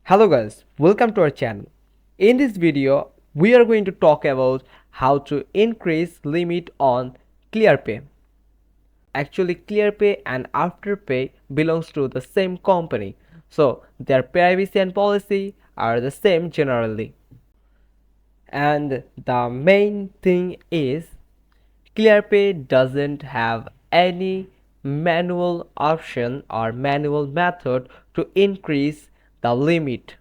Hello guys, welcome to our channel. In this video, we are going to talk about how to increase limit on Clearpay. Actually, Clearpay and Afterpay belongs to the same company, so their privacy and policy are the same generally. And the main thing is Clearpay doesn't have any manual option or manual method to increase the limit.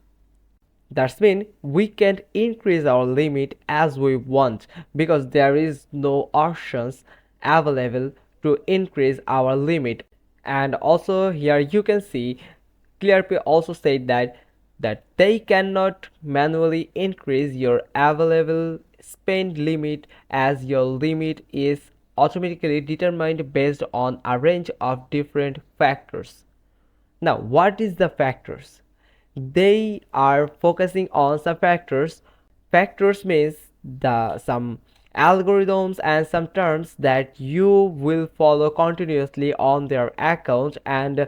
That's mean we can't increase our limit as we want because there is no options available to increase our limit. And also here you can see Clearpay also said that they cannot manually increase your available spend limit as your limit is automatically determined based on a range of different factors. Now, what is the factors? They are focusing on some factors. Factors means the some algorithms and some terms that you will follow continuously on their account, and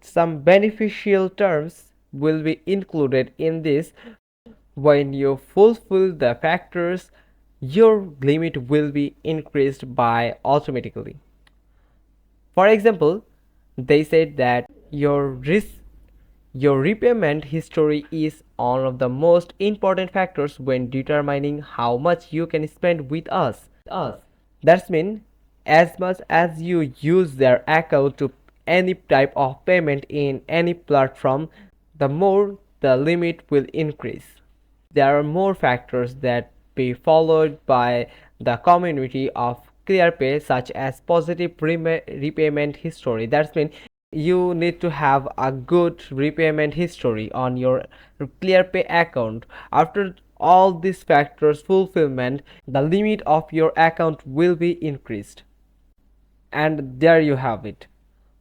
some beneficial terms will be included in this. When you fulfill the factors, your limit will be increased by automatically. For example, they said that your repayment history is one of the most important factors when determining how much you can spend with us. That means as much as you use their account to any type of payment in any platform, the more the limit will increase. There are more factors that be followed by the community of Clearpay, such as positive repayment history. That means you need to have a good repayment history on your Clearpay account. After all these factors fulfillment, the limit of your account will be increased. And there you have it.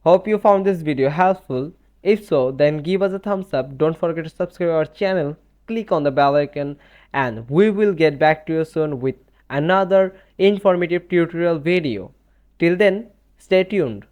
Hope you found this video helpful. If so, then give us a thumbs up. Don't forget to subscribe our channel, click on the bell icon, and we will get back to you soon with another informative tutorial video. Till then, stay tuned.